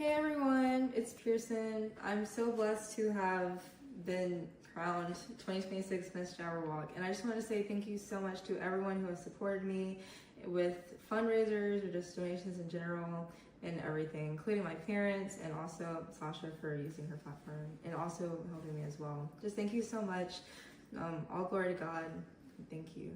Hey everyone, it's Pearson. I'm so blessed to have been crowned 2026 Miss Jabberwock, and I just want to say thank you so much to everyone who has supported me with fundraisers or just donations in general and everything, including my parents and also Sasha for using her platform and also helping me as well. Just thank you so much. All glory to God. Thank you.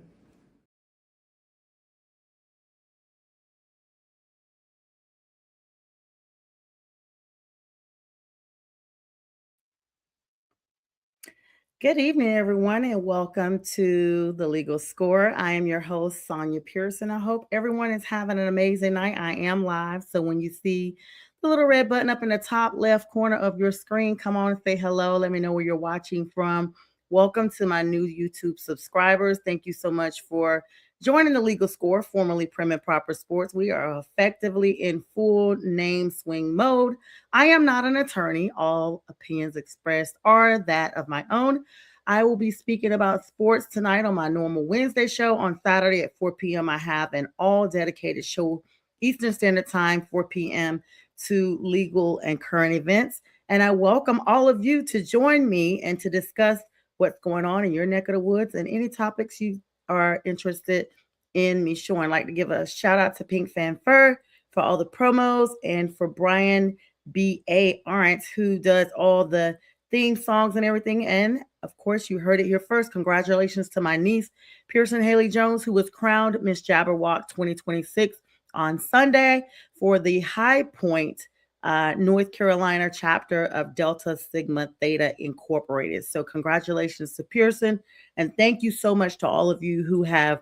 Good evening, everyone, and welcome to the Legal Score. I am your host, Sonja Pearson. I hope everyone is having an amazing night. I am live, so when you see the little red button up in the top left corner of your screen, come on and say hello. Let me know where you're watching from. Welcome to my new YouTube subscribers. Thank you so much for joining the Legal Score, formerly Prim and Proper Sports. We are effectively in full name swing mode. I am not an attorney. All opinions expressed are that of my own. I will be speaking about sports tonight on my normal Wednesday show. On Saturday at 4 p.m., I have an all dedicated show, Eastern Standard Time, 4 p.m., to legal and current events. And I welcome all of you to join me and to discuss what's going on in your neck of the woods and any topics you are interested in me showing. I'd like to give a shout out to Pink Fan Fur for all the promos and for Brian B.A. Aren't, who does all the theme songs and everything. And of course, you heard it here first. Congratulations to my niece, Pearson Haley Jones, who was crowned Miss Jabberwock 2026 on Sunday for the High Point, North Carolina chapter of Delta Sigma Theta Incorporated. So, congratulations to Pearson. And thank you so much to all of you who have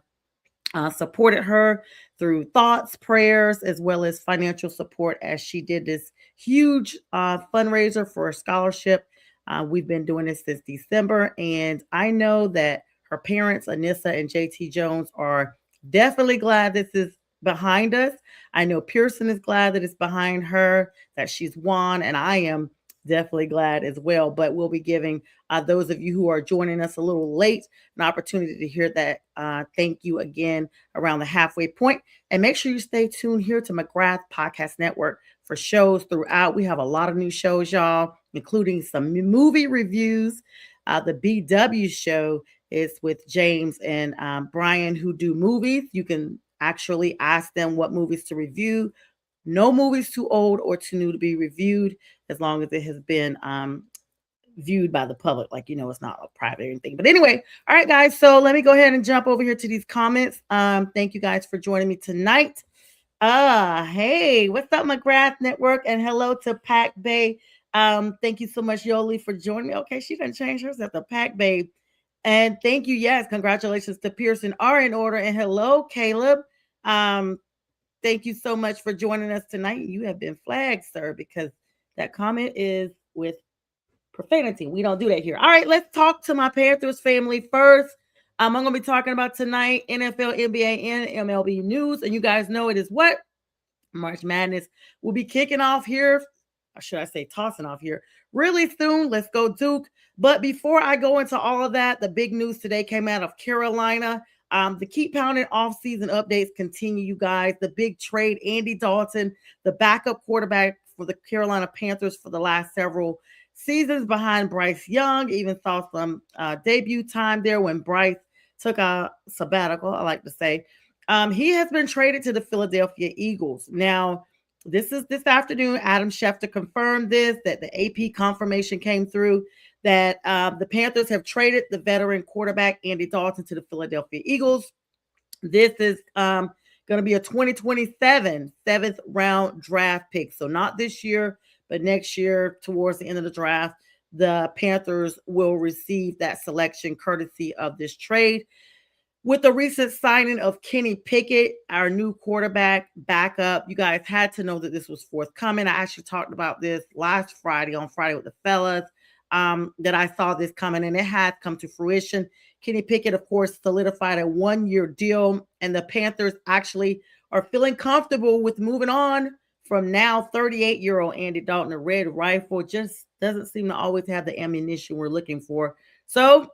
supported her through thoughts, prayers, as well as financial support as she did this huge fundraiser for a scholarship. We've been doing this since December, and I know that her parents, Anissa and JT Jones, are definitely glad this is behind us. I know Pearson is glad that it's behind her, that she's won, and I am definitely glad as well. But we'll be giving those of you who are joining us a little late an opportunity to hear that. Thank you again around the halfway point. And make sure you stay tuned here to McGrath Podcast Network for shows throughout. We have a lot of new shows, y'all, including some movie reviews. The BW show is with James and Brian, who do movies. You can actually ask them what movies to review. No movies too old or too new to be reviewed, as long as it has been viewed by the public. Like, it's not a private or anything. But anyway, all right, guys. So let me go ahead and jump over here to these comments. Thank you guys for joining me tonight. Hey, what's up, McGrath Network? And hello to Pac Bay. Thank you so much, Yoli, for joining me. Okay, she didn't change herself to Pac Bay. And thank you. Yes, congratulations to Pearson are in order. And hello, Caleb. Um, Thank you so much for joining us tonight. You have been flagged, sir, because that comment is with profanity. We don't do that here. All right, let's talk to my Panthers family first. I'm going to be talking about tonight NFL, NBA, and MLB news. And you guys know it is what? March Madness will be kicking off here. Or should I say tossing off here really soon? Let's go, Duke. But before I go into all of that, the big news today came out of Carolina. The keep pounding off-season updates continue, you guys. The big trade, Andy Dalton, the backup quarterback for the Carolina Panthers for the last several seasons behind Bryce Young. Even saw some debut time there when Bryce took a sabbatical, I like to say. He has been traded to the Philadelphia Eagles. Now, this is this afternoon. Adam Schefter confirmed this, that the AP confirmation came through that the Panthers have traded the veteran quarterback Andy Dalton to the Philadelphia Eagles. This is going to be a 2027 seventh round draft pick. So not this year, but next year towards the end of the draft, the Panthers will receive that selection courtesy of this trade. With the recent signing of Kenny Pickett, our new quarterback backup, you guys had to know that this was forthcoming. I actually talked about this last Friday, on Friday with the fellas, that I saw this coming, and it has come to fruition. Kenny Pickett, of course, solidified a 1-year deal, and the Panthers actually are feeling comfortable with moving on from now 38-year-old Andy Dalton. A red rifle just doesn't seem to always have the ammunition we're looking for. So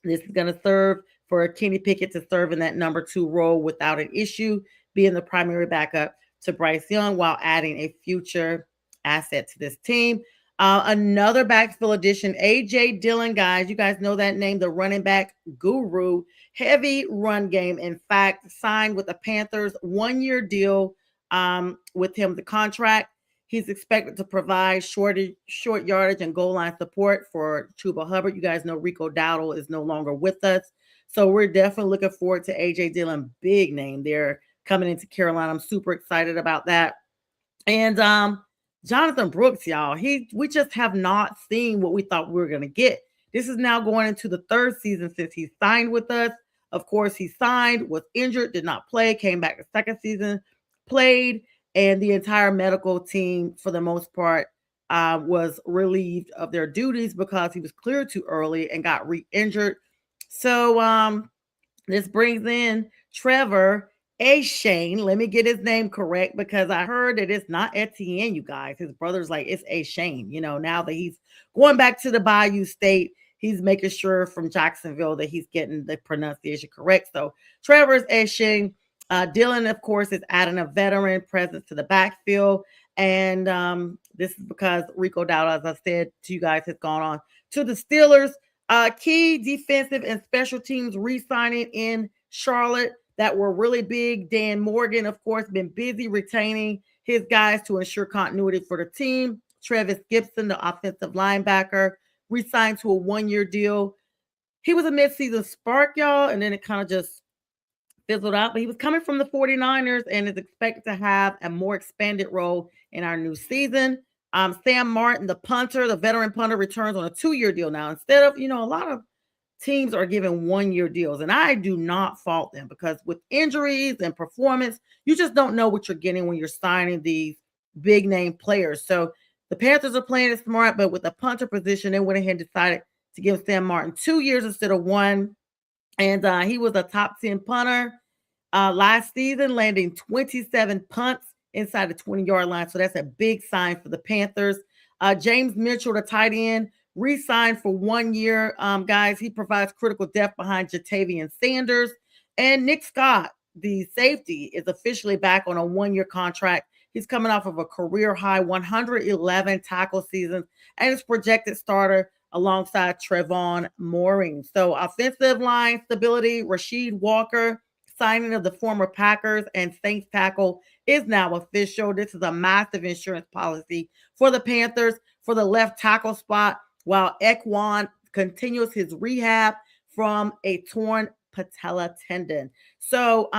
this is going to serve for Kenny Pickett to serve in that number 2 role without an issue, being the primary backup to Bryce Young while adding a future asset to this team. Another backfield addition, A.J. Dillon, guys. You guys know that name, the running back guru. Heavy run game. In fact, signed with the Panthers, 1-year deal with him, the contract. He's expected to provide short yardage and goal line support for Chuba Hubbard. You guys know Rico Dowdle is no longer with us. So we're definitely looking forward to A.J. Dillon, big name there coming into Carolina. I'm super excited about that. And Jonathan Brooks, y'all, we just have not seen what we thought we were going to get. This is now going into the third season since he signed with us. Of course, he signed, was injured, did not play, came back the second season, played, and the entire medical team, for the most part, was relieved of their duties because he was cleared too early and got re-injured. So this brings in Trevor Shane. Let me get his name correct because I heard that it's not Etienne, you guys. His brother's like, it's Shane. Now that he's going back to the Bayou State, he's making sure from Jacksonville that he's getting the pronunciation correct. So Trevor's Shane. Dillon, of course, is adding a veteran presence to the backfield. And this is because Rico Dowdle, as I said to you guys, has gone on to the Steelers. Key defensive and special teams re-signing in Charlotte that were really big. Dan Morgan, of course, been busy retaining his guys to ensure continuity for the team. Travis Gibson, the offensive linebacker, re-signed to a 1-year deal. He was a midseason spark, y'all, and then it kind of just fizzled out. But he was coming from the 49ers and is expected to have a more expanded role in our new season. Sam Martin, the punter, the veteran punter, returns on a 2-year deal now. Instead of, a lot of teams are giving 1-year deals, and I do not fault them because with injuries and performance, you just don't know what you're getting when you're signing these big name players. So the Panthers are playing it smart, but with the punter position, they went ahead and decided to give Sam Martin 2 years instead of 1. And he was a top 10 punter last season, landing 27 punts inside the 20-yard line. So that's a big sign for the Panthers. James Mitchell, the tight end, re-signed for 1 year. Guys, he provides critical depth behind Jatavian Sanders. And Nick Scott, the safety, is officially back on a 1-year contract. He's coming off of a career-high 111 tackle seasons and is projected starter alongside Trevon Moring. So offensive line stability, Rasheed Walker, signing of the former Packers and Saints tackle is now official. This is a massive insurance policy for the Panthers for the left tackle spot, while Ekwan continues his rehab from a torn patella tendon. So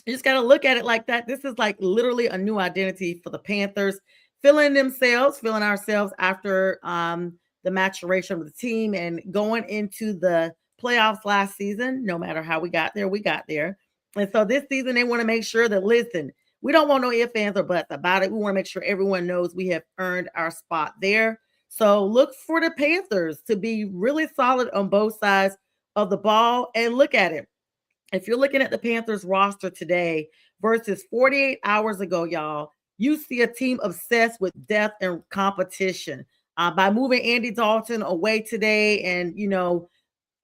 you just got to look at it like that. This is like literally a new identity for the Panthers, feeling ourselves after the maturation of the team and going into the playoffs last season. No matter how we got there, we got there. And so this season, they want to make sure that, listen, we don't want no ifs, ands, or buts about it. We want to make sure everyone knows we have earned our spot there. So look for the Panthers to be really solid on both sides of the ball. And look at it. If you're looking at the Panthers roster today versus 48 hours ago, y'all, you see a team obsessed with depth and competition. By moving Andy Dalton away today and,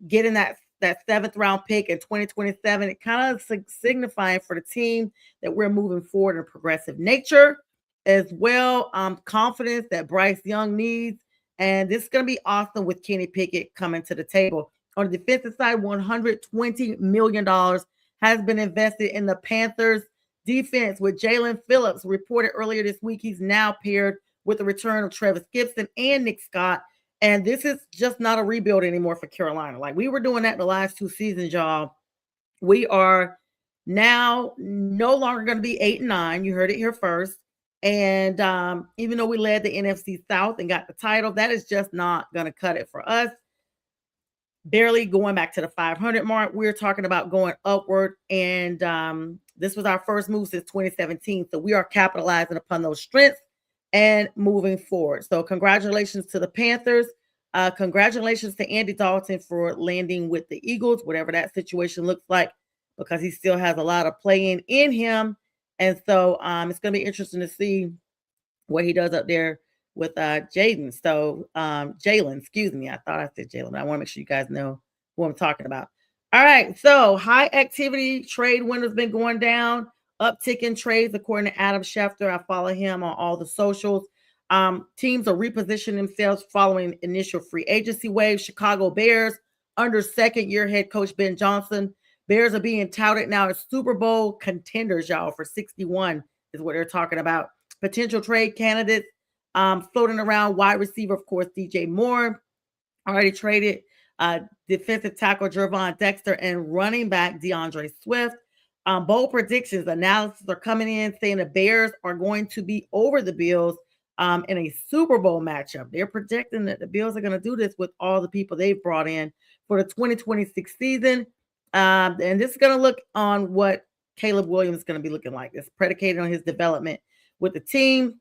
getting that 7th round pick in 2027, it kind of signifying for the team that we're moving forward in a progressive nature as well. Confidence that Bryce Young needs. And this is going to be awesome with Kenny Pickett coming to the table. On the defensive side, $120 million has been invested in the Panthers defense with Jalen Phillips. Reported earlier this week, he's now paired with the return of Travis Gibson and Nick Scott. And this is just not a rebuild anymore for Carolina. Like we were doing that the last 2 seasons, y'all. We are now no longer going to be 8-9. You heard it here first. And even though we led the NFC South and got the title, that is just not going to cut it for us. Barely going back to the 500 mark. We're talking about going upward. And this was our first move since 2017. So we are capitalizing upon those strengths and moving forward. So congratulations to the Panthers. Congratulations to Andy Dalton for landing with the Eagles, whatever that situation looks like, because he still has a lot of playing in him. And so it's going to be interesting to see what he does up there with Jalen. So Jalen, excuse me. I thought I said Jalen, but I want to make sure you guys know who I'm talking about. All right. So high activity trade windows been going down. Uptick in trades, according to Adam Schefter. I follow him on all the socials. Teams are repositioning themselves following initial free agency wave. Chicago Bears, under second-year head coach Ben Johnson, Bears are being touted now as Super Bowl contenders, y'all, for 61 is what they're talking about. Potential trade candidates floating around. Wide receiver, of course, DJ Moore, already traded. Defensive tackle Jervon Dexter and running back DeAndre Swift. Bold predictions, analysis are coming in saying the Bears are going to be over the Bills in a Super Bowl matchup. They're projecting that the Bills are going to do this with all the people they've brought in for the 2026 season. And this is going to look on what Caleb Williams is going to be looking like. It's predicated on his development with the team.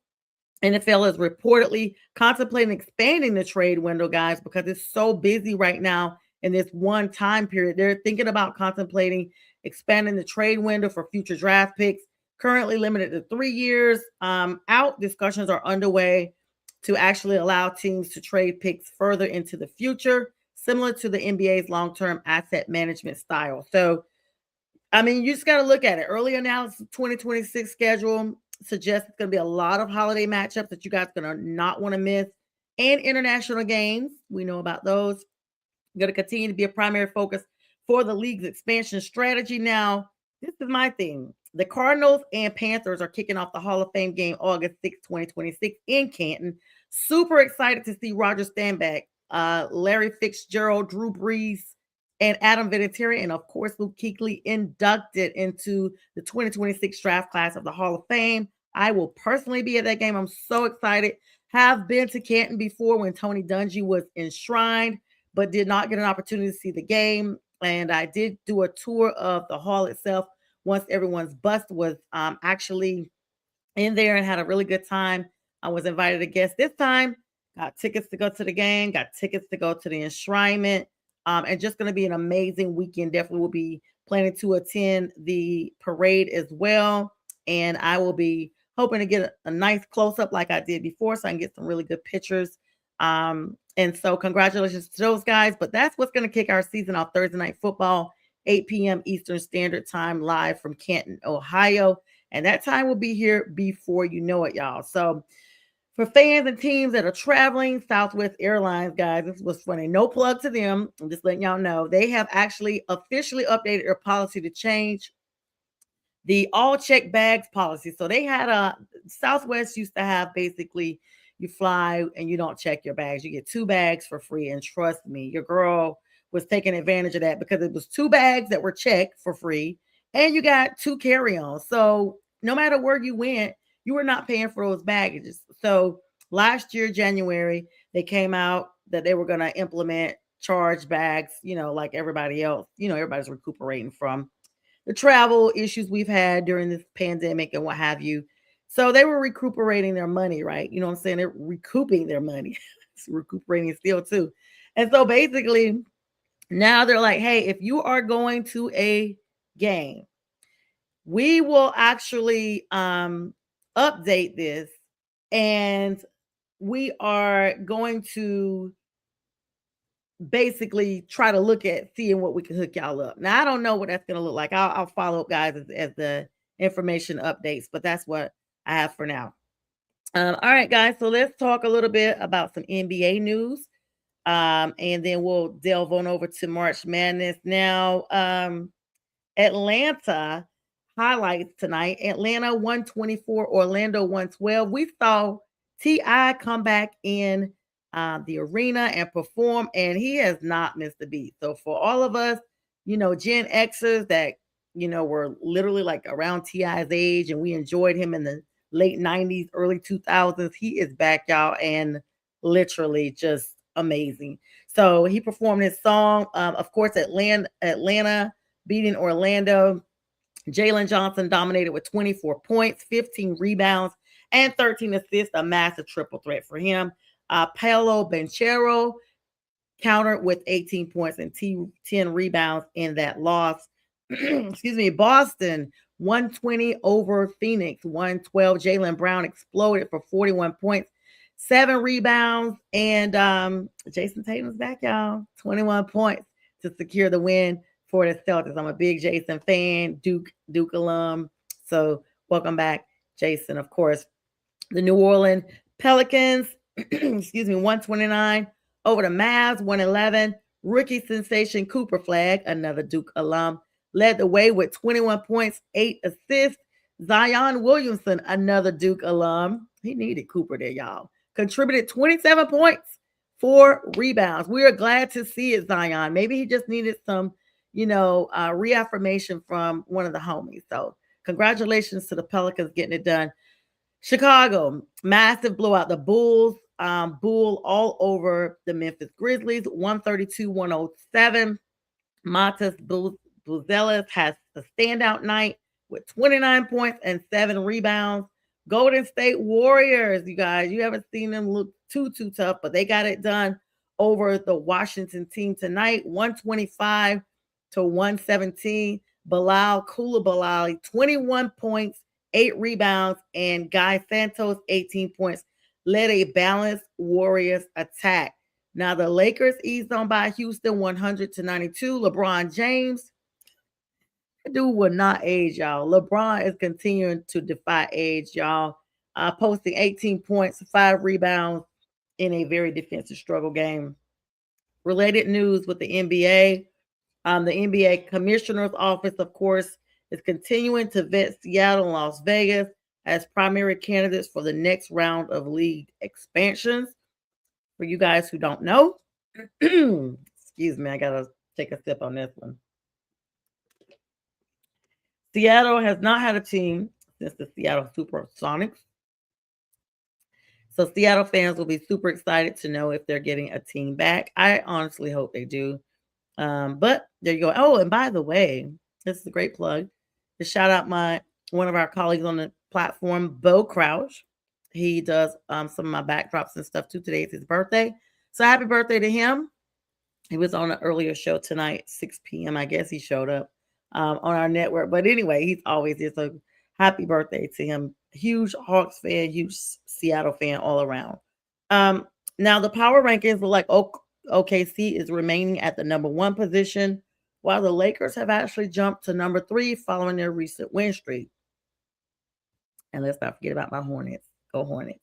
NFL is reportedly contemplating expanding the trade window, guys, because it's so busy right now in this one time period. They're thinking about contemplating expanding the trade window for future draft picks, currently limited to 3 years out. Discussions are underway to actually allow teams to trade picks further into the future, similar to the NBA's long-term asset management style. So, I mean, you just got to look at it. Early analysis 2026 schedule suggests it's going to be a lot of holiday matchups that you guys are going to not want to miss, and international games. We know about those. Going to continue to be a primary focus for the league's expansion strategy. Now, this is my thing. The Cardinals and Panthers are kicking off the Hall of Fame game August 6, 2026 in Canton. Super excited to see Roger Staubach, Larry Fitzgerald, Drew Brees, and Adam Vinatieri, and of course, Luke Kuechly inducted into the 2026 draft class of the Hall of Fame. I will personally be at that game. I'm so excited. Have been to Canton before when Tony Dungy was enshrined, but did not get an opportunity to see the game. And I did do a tour of the hall itself once everyone's bust was actually in there, and had a really good time. I was invited to guest this time. Got tickets to go to the game, got tickets to go to the enshrinement. And just going to be an amazing weekend. Definitely will be planning to attend the parade as well. And I will be hoping to get a nice close up like I did before, so I can get some really good pictures. And so congratulations to those guys. But that's what's going to kick our season off: Thursday Night Football, 8 p.m. Eastern Standard Time, live from Canton, Ohio. And that time will be here before you know it, y'all. So for fans and teams that are traveling, Southwest Airlines, guys, this was funny. No plug to them. I'm just letting y'all know. They have actually officially updated their policy to change the all check bags policy. So they had Southwest used to have basically you fly and you don't check your bags. You get 2 bags for free. And trust me, your girl was taking advantage of that because it was 2 bags that were checked for free and you got 2 carry-ons. So no matter where you went, you were not paying for those baggages. So last year, January, they came out that they were going to implement charge bags, like everybody else. Everybody's recuperating from the travel issues we've had during this pandemic and what have you. So they were recuperating their money, right? You know what I'm saying? They're recouping their money. It's recuperating still too. And so basically now they're like, hey, if you are going to a game, we will actually update this, and we are going to basically try to look at seeing what we can hook y'all up. Now, I don't know what that's going to look like. I'll follow up, guys, as the information updates, but that's what I have for now. All right, guys, so let's talk a little bit about some NBA news, and then we'll delve on over to March Madness. Now, Atlanta highlights tonight. Atlanta 124, Orlando 112. We saw T.I. come back in the arena and perform, and he has not missed a beat. So for all of us, Gen Xers that, were literally like around T.I.'s age, and we enjoyed him in the late 90s, early 2000s, he is back, y'all, and literally just amazing. So he performed his song. Of course, Atlanta beating Orlando. Jalen Johnson dominated with 24 points, 15 rebounds, and 13 assists, a massive triple threat for him. Paolo Banchero countered with 18 points and 10 rebounds in that loss. Excuse me. Boston 120 over Phoenix 112. Jaylen Brown exploded for 41 points, 7 rebounds, and Jason Tatum's back, y'all. 21 points to secure the win for the Celtics. I'm a big Jason fan, Duke alum. So welcome back, Jason. Of course, the New Orleans Pelicans, excuse me, 129 over the Mavs, 111. Rookie sensation Cooper Flag, another Duke alum, led the way with 21 points, 8 assists. Zion Williamson, another Duke alum, he needed Cooper there, y'all, contributed 27 points, 4 rebounds. We are glad to see it, Zion. Maybe he just needed some, reaffirmation from one of the homies. So congratulations to the Pelicans getting it done. Chicago, massive blowout. The Bulls, bull all over the Memphis Grizzlies, 132-107. Matas Buzelis has a standout night with 29 points and 7 rebounds. Golden State Warriors, you guys, you haven't seen them look too tough, but they got it done over the Washington team tonight, 125-117. Bilal Koulibaly, 21 points, 8 rebounds, and Guy Santos, 18 points, led a balanced Warriors attack. Now the Lakers eased on by Houston 100-92. LeBron James, that dude will not age, y'all. LeBron is continuing to defy age, y'all. Posting 18 points, 5 rebounds in a very defensive struggle game. Related news with the NBA. The NBA Commissioner's Office, of course, is continuing to vet Seattle and Las Vegas as primary candidates for the next round of league expansions. For you guys who don't know, excuse me, I gotta take a sip on this one. Seattle has not had a team since the Seattle Supersonics. So Seattle fans will be super excited to know if they're getting a team back. I honestly hope they do. But there you go. Oh, and by the way, this is a great plug to shout out one of our colleagues on the platform, Bo Crouch. He does some of my backdrops and stuff too. Today is his birthday. So happy birthday to him. He was on an earlier show tonight, 6 p.m. I guess he showed up on our network. But anyway, he's always here. So happy birthday to him. Huge Hawks fan, huge Seattle fan all around. Now the power rankings look like OKC is remaining at the number 1 position, while the Lakers have actually jumped to number 3 following their recent win streak. And let's not forget about my Hornets. Go Hornets.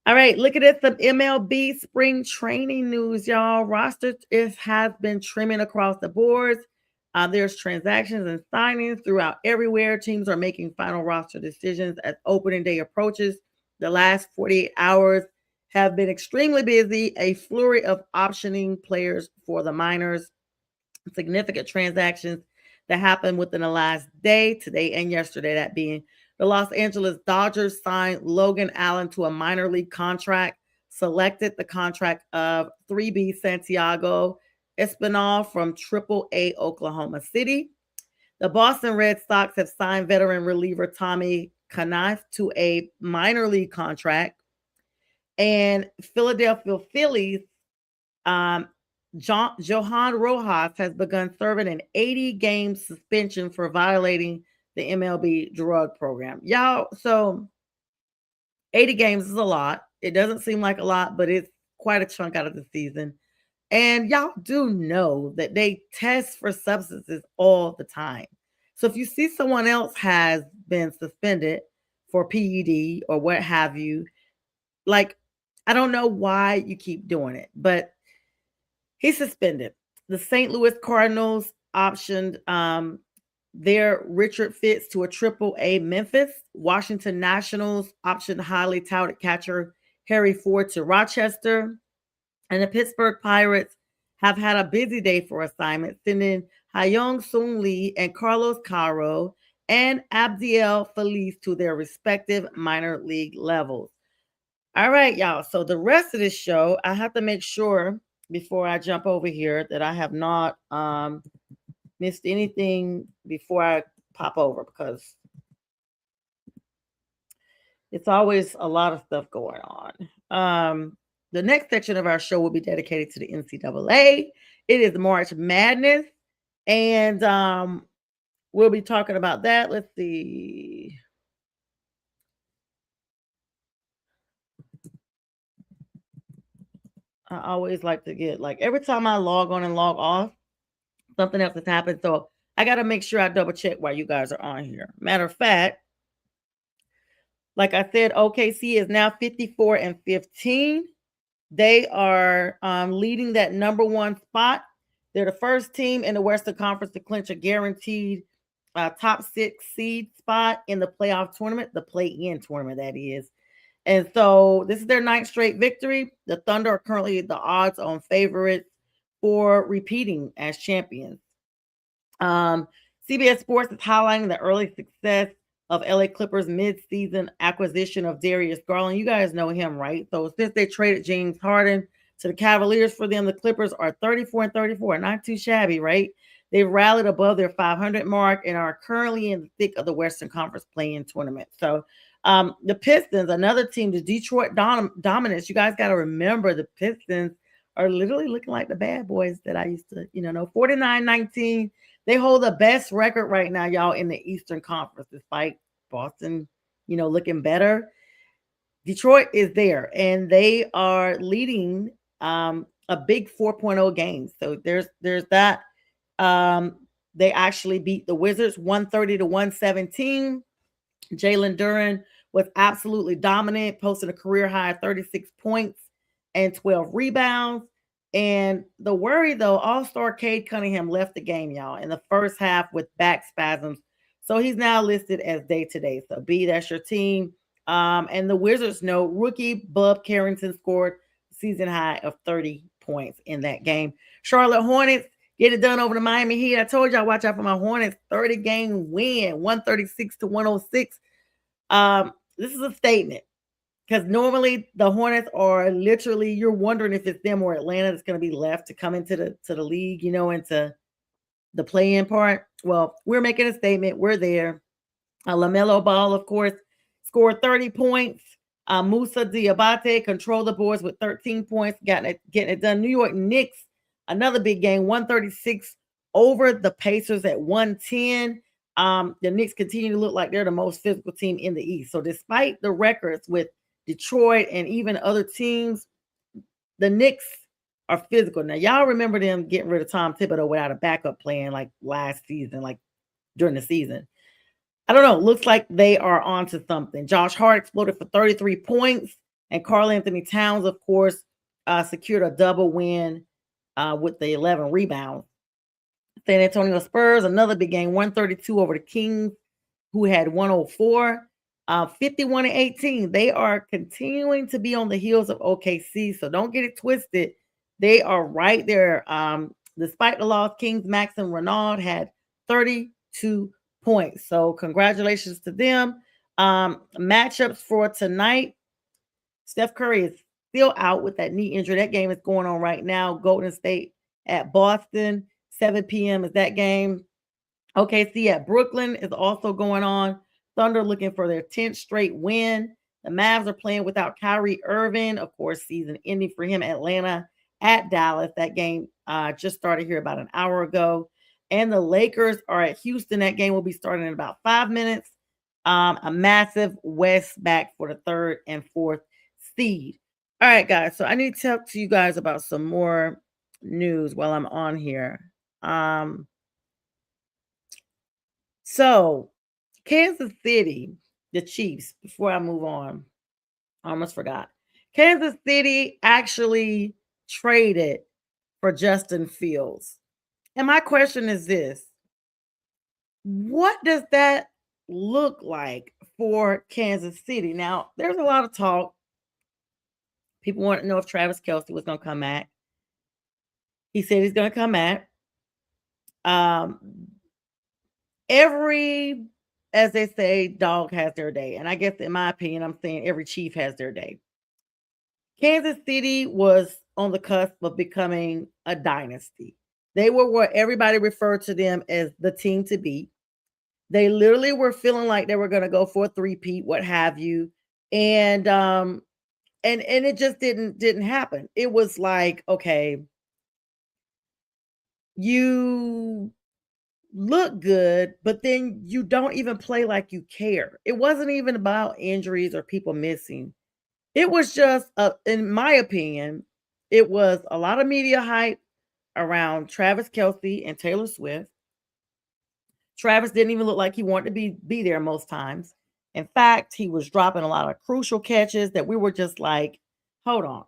All right, look at this. Some MLB spring training news, y'all. Roster has been trimming across the boards. There's transactions and signings throughout everywhere. Teams are making final roster decisions as opening day approaches. The last 48 hours have been extremely busy. A flurry of optioning players for the minors. Significant transactions that happened within the last day, today and yesterday, that being the Los Angeles Dodgers signed Logan Allen to a minor league contract, selected the contract of 3B Santiago Espinal from AAA Oklahoma City. The Boston Red Sox have signed veteran reliever Tommy Knife to a minor league contract. And Philadelphia Phillies, Johan Rojas has begun serving an 80-game suspension for violating the MLB drug program. Y'all, so 80 games is a lot. It doesn't seem like a lot, but it's quite a chunk out of the season. And y'all do know that they test for substances all the time. So if you see someone else has been suspended for PED or what have you, like, I don't know why you keep doing it, but he's suspended. The St. Louis Cardinals optioned their Richard Fitz to a AAA Memphis. Washington Nationals optioned highly touted catcher Harry Ford to Rochester. And the Pittsburgh Pirates have had a busy day for assignments, sending Hyung Sung Lee and Carlos Caro and Abdiel Feliz to their respective minor league levels. All right, y'all. So the rest of this show, I have to make sure before I jump over here that I have not missed anything before I pop over, because it's always a lot of stuff going on. The next section of our show will be dedicated to the NCAA. It is March Madness, and we'll be talking about that. Let's see. I always like to get, like, every time I log on and log off, something else has happened. So I got to make sure I double check while you guys are on here. Matter of fact, Like I said, OKC is now 54-15. They are leading that number one spot. They're the first team in the Western Conference to clinch a guaranteed top six seed spot in the playoff tournament, the play-in tournament, that is. And so this is their ninth straight victory. The Thunder are currently the odds-on favorites for repeating as champions. Um, CBS Sports is highlighting the early success of LA Clippers mid-season acquisition of Darius Garland. You guys know him, right? So since they traded James Harden to the Cavaliers for them, the Clippers are 34-34. Not too shabby, right? They've rallied above their 500 mark and are currently in the thick of the Western Conference play-in tournament. So the Pistons, another team, the Detroit Dominants. You guys got to remember the Pistons are literally looking like the bad boys that I used to, know, 49-19. They hold the best record right now, y'all, in the Eastern Conference, despite Boston, looking better. Detroit is there, and they are leading a big 4.0 game. So there's that. They actually beat the Wizards 130-117. Jalen Duren was absolutely dominant, posting a career high of 36 points and 12 rebounds. And the worry, though, All-Star Cade Cunningham left the game, y'all, in the first half with back spasms. So he's now listed as day-to-day. So, B, that's your team. And the Wizards know rookie Bub Carrington scored season high of 30 points in that game. Charlotte Hornets get it done over the Miami Heat. I told y'all, watch out for my Hornets. 30-game win, 136-106. This is a statement. Because normally the Hornets are literally, you're wondering if it's them or Atlanta that's going to be left to come into the league, into the play-in part. Well, we're making a statement. We're there. LaMelo Ball, of course, scored 30 points. Musa Diabate controlled the boards with 13 points, getting it done. New York Knicks, another big game, 136 over the Pacers at 110. The Knicks continue to look like they're the most physical team in the East. So despite the records with Detroit and even other teams, the Knicks are physical. Now, y'all remember them getting rid of Tom Thibodeau without a backup plan like last season, like during the season. I don't know. Looks like they are onto something. Josh Hart exploded for 33 points, and Karl Anthony Towns, of course, secured a double win with the 11 rebounds. San Antonio Spurs, another big game, 132 over the Kings, who had 104. 51-18. They are continuing to be on the heels of OKC, so don't get it twisted. They are right there. Despite the loss, Kings Max and Renaud had 32 points. So congratulations to them. Matchups for tonight. Steph Curry is still out with that knee injury. That game is going on right now. Golden State at Boston. 7 p.m. is that game. OKC at Brooklyn is also going on. Thunder looking for their 10th straight win. The Mavs are playing without Kyrie Irving. Of course, season ending for him. Atlanta at Dallas. That game just started here about an hour ago. And the Lakers are at Houston. That game will be starting in about 5 minutes. A massive West back for the 3rd and 4th seed. All right, guys. So I need to talk to you guys about some more news while I'm on here. So Kansas City, the Chiefs, before I move on, I almost forgot. Kansas City actually traded for Justin Fields. And my question is this: what does that look like for Kansas City? Now, there's a lot of talk. People want to know if Travis Kelce was going to come back. He said he's going to come back. Every, as they say, dog has their day. And I guess in my opinion, I'm saying every chief has their day. Kansas City was on the cusp of becoming a dynasty. They were what everybody referred to them as the team to beat. They literally were feeling like they were going to go for a three-peat, what have you. And it just didn't happen. It was like, okay, you look good, but then you don't even play like you care. It wasn't even about injuries or people missing. It was just, in my opinion, it was a lot of media hype around Travis Kelce and Taylor Swift. Travis didn't even look like he wanted to be there most times. In fact, he was dropping a lot of crucial catches that we were just like, hold on.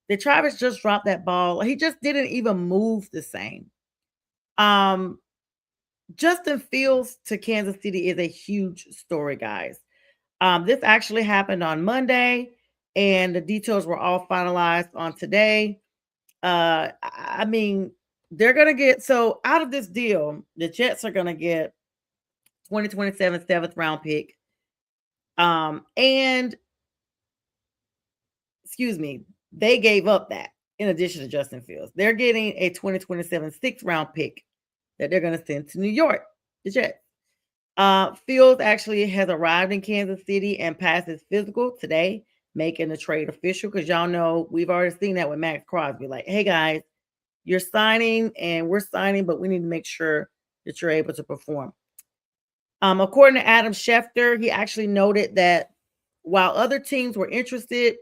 Did Travis just drop that ball? He just didn't even move the same. Um, Justin Fields to Kansas City is a huge story, guys. This actually happened on Monday, and the details were all finalized on today. I mean, they're gonna get so out of this deal, the Jets are gonna get 2027 seventh round pick. And excuse me, they gave up that in addition to Justin Fields. They're getting a 2027 sixth round pick that they're gonna send to New York, the Jets. Fields actually has arrived in Kansas City and passed his physical today, making the trade official. Because y'all know we've already seen that with Max Crosby. Like, hey guys, you're signing and we're signing, but we need to make sure that you're able to perform. According to Adam Schefter, he actually noted that while other teams were interested,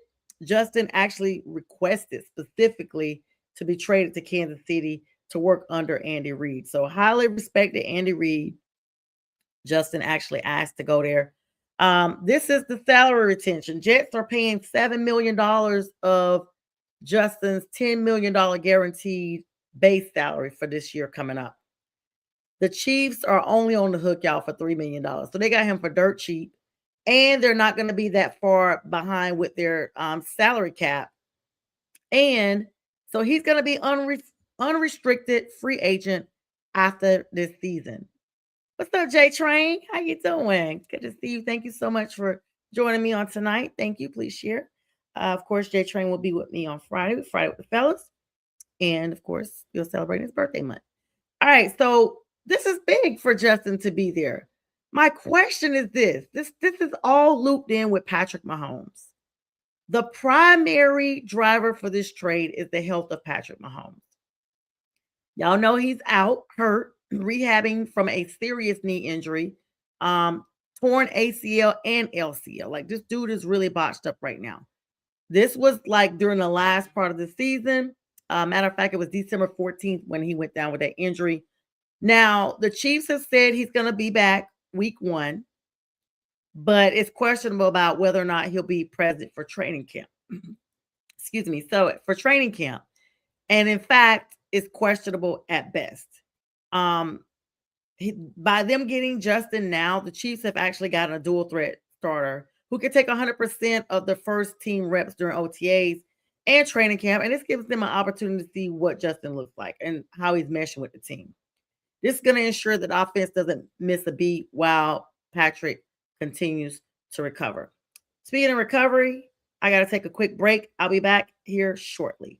Justin actually requested specifically to be traded to Kansas City to work under Andy Reid. So highly respected Andy Reid. Justin actually asked to go there. This is the salary retention. Jets are paying $7 million of Justin's $10 million guaranteed base salary for this year coming up. The Chiefs are only on the hook, y'all, for $3 million. So they got him for dirt cheap. And they're not going to be that far behind with their salary cap. And so he's going to be unrestricted free agent after this season. What's up, J Train? How you doing? Good to see you. Thank you so much for joining me on tonight. Thank you. Please share. Of course, J Train will be with me on Friday with the fellas. And of course, we'll celebrate his birthday month. All right. So this is big for Justin to be there. My question is this. This is all looped in with Patrick Mahomes. The primary driver for this trade is the health of Patrick Mahomes. Y'all know he's out, hurt, rehabbing from a serious knee injury, torn ACL and LCL. Like this dude is really botched up right now. This was like during the last part of the season. Matter of fact, it was December 14th when he went down with that injury. Now, the Chiefs have said he's going to be back week 1, but it's questionable about whether or not he'll be present for training camp. Excuse me. So for training camp. And in fact, it's questionable at best. By them getting Justin now, the Chiefs have actually gotten a dual threat starter who can take 100% of the first team reps during OTAs and training camp. And this gives them an opportunity to see what Justin looks like and how he's meshing with the team. This is going to ensure that offense doesn't miss a beat while Patrick continues to recover. Speaking of recovery, I got to take a quick break. I'll be back here shortly.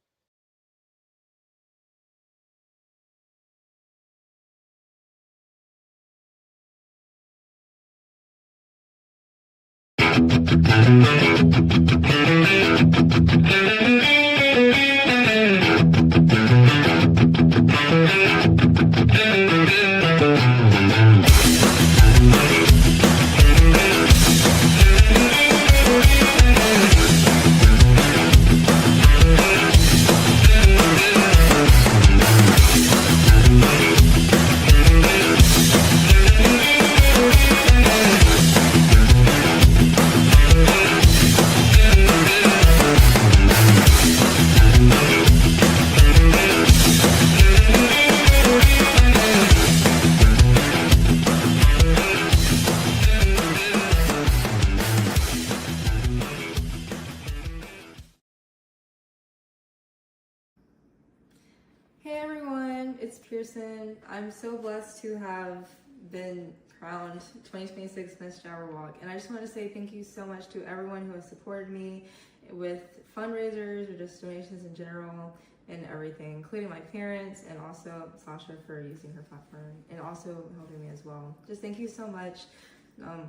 Hey everyone, it's Pearson. I'm so blessed to have been crowned 2026 Miss Jabberwock, and I just want to say thank you so much to everyone who has supported me with fundraisers or just donations in general and everything, including my parents and also Sasha for using her platform and also helping me as well. Just thank you so much.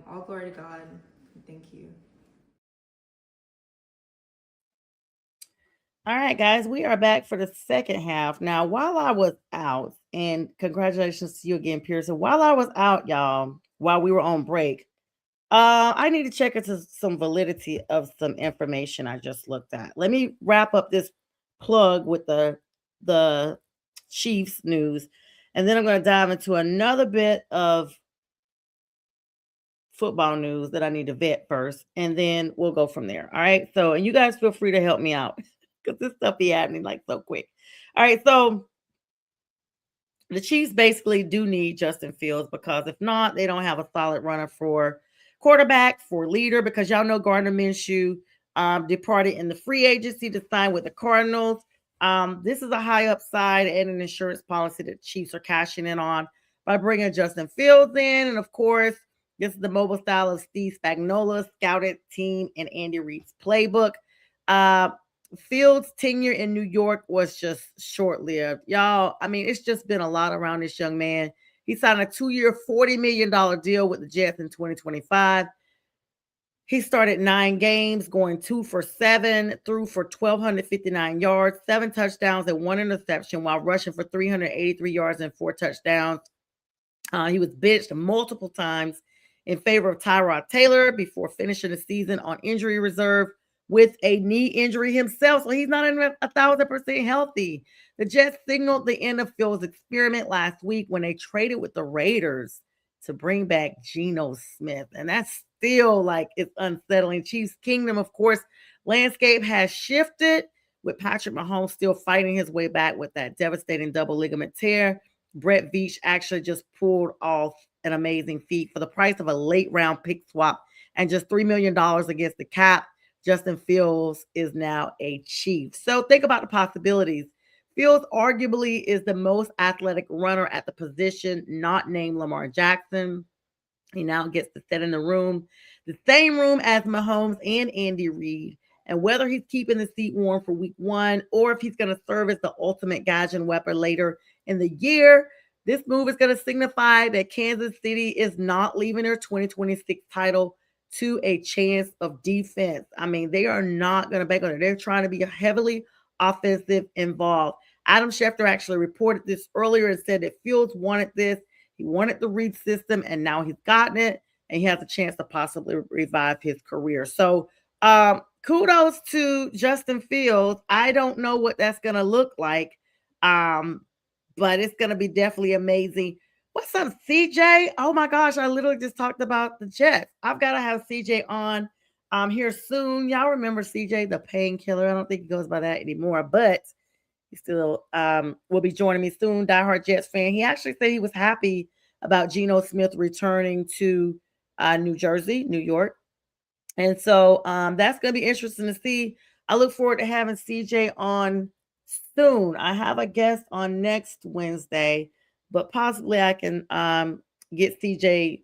All glory to God. Thank you. All right, guys, we are back for the second half. Now, while I was out, and congratulations to you again, Pearson. While I was out, y'all, while we were on break, I need to check into some validity of some information I just looked at. Let me wrap up this plug with the Chiefs news, and then I'm going to dive into another bit of football news that I need to vet first, and then we'll go from there. All right. So, and you guys feel free to help me out because this stuff be happening like so quick. All right. So, the Chiefs basically do need Justin Fields because if not, they don't have a solid runner for quarterback, for leader, because y'all know Gardner Minshew departed in the free agency to sign with the Cardinals. This is a high upside and an insurance policy that the Chiefs are cashing in on by bringing Justin Fields in. And of course, this is the mobile style of Steve Spagnuolo scouted team and Andy Reid's playbook. Uh, Fields' tenure in New York was just short lived. Y'all, I mean, it's just been a lot around this young man. He signed a 2-year, $40 million deal with the Jets in 2025. He started 9 games, going 2 for 7, threw for 1,259 yards, 7 touchdowns, and 1 interception while rushing for 383 yards and 4 touchdowns. He was benched multiple times in favor of Tyrod Taylor before finishing the season on injury reserve with a knee injury himself. So he's not even 1,000% healthy. The Jets signaled the end of Fields' experiment last week when they traded with the Raiders to bring back Geno Smith. And that's still like it's unsettling. Chiefs Kingdom, of course, landscape has shifted with Patrick Mahomes still fighting his way back with that devastating double ligament tear. Brett Veach actually just pulled off an amazing feat for the price of a late round pick swap and just $3 million against the cap. Justin Fields is now a Chief. So think about the possibilities. Fields arguably is the most athletic runner at the position, not named Lamar Jackson. He now gets to sit in the same room as Mahomes and Andy Reid. And whether he's keeping the seat warm for week 1 or if he's going to serve as the ultimate gadget weapon later in the year, this move is going to signify that Kansas City is not leaving their 2026 title to a chance of defense. I mean, they are not going to bank on it. They're trying to be heavily offensive involved. Adam Schefter actually reported this earlier and said that Fields wanted this. He wanted the Reid system, and now he's gotten it, and he has a chance to possibly revive his career. So, kudos to Justin Fields. I don't know what that's going to look like, but it's going to be definitely amazing. What's up, CJ? Oh my gosh, I literally just talked about the Jets. I've got to have CJ on here soon. Y'all remember CJ, the painkiller? I don't think he goes by that anymore, but he still will be joining me soon. Diehard Jets fan. He actually said he was happy about Geno Smith returning to New York. And so that's going to be interesting to see. I look forward to having CJ on soon. I have a guest on next Wednesday, but possibly I can get CJ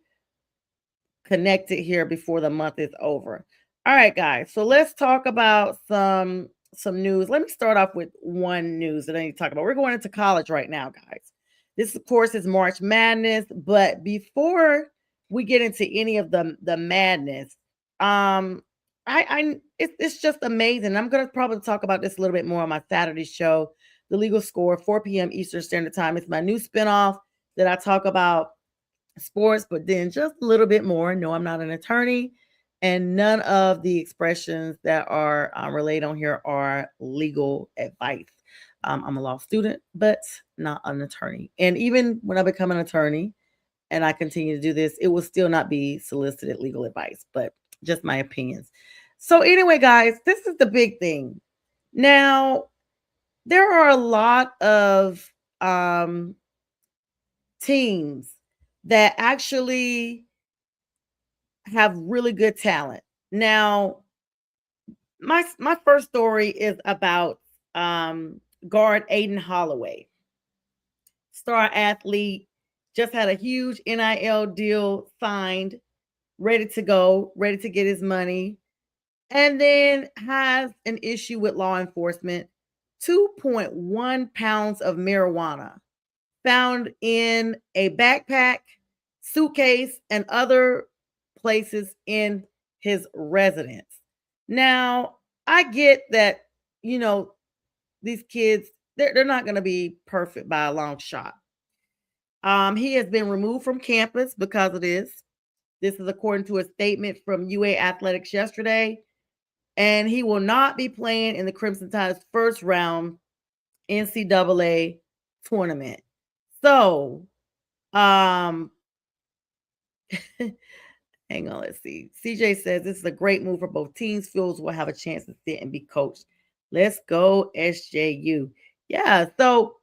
connected here before the month is over. All right, guys. So let's talk about some news. Let me start off with one news that I need to talk about. We're going into college right now, guys. This, of course, is March Madness. But before we get into any of the madness, it's just amazing. I'm going to probably talk about this a little bit more on my Saturday show, The Legal Score, 4 p.m. Eastern Standard Time. It's my new spinoff that I talk about sports, but then just a little bit more. No, I'm not an attorney, and none of the expressions that are relayed on here are legal advice. I'm a law student, but not an attorney. And even when I become an attorney and I continue to do this, it will still not be solicited legal advice, but just my opinions. So, anyway, guys, this is the big thing. Now, there are a lot of teams that actually have really good talent. Now, my first story is about guard Aiden Holloway, star athlete, just had a huge NIL deal signed, ready to go, ready to get his money, and then has an issue with law enforcement. 2.1 pounds of marijuana found in a backpack, suitcase, and other places in his residence. Now, I get that, these kids, they're not going to be perfect by a long shot. He has been removed from campus because of this. This is according to a statement from UA Athletics yesterday. And he will not be playing in the Crimson Tide's first round NCAA tournament. So, Hang on, let's see. CJ says this is a great move for both teams. Fields will have a chance to sit and be coached. Let's go, SJU. Yeah. So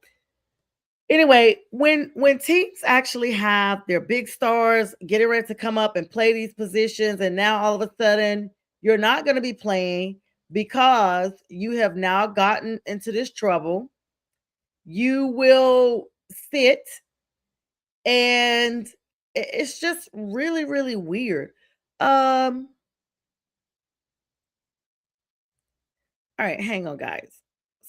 anyway, when teams actually have their big stars getting ready to come up and play these positions, and now all of a sudden you're not going to be playing because you have now gotten into this trouble, you will sit, and it's just really, really weird. All right, hang on, guys.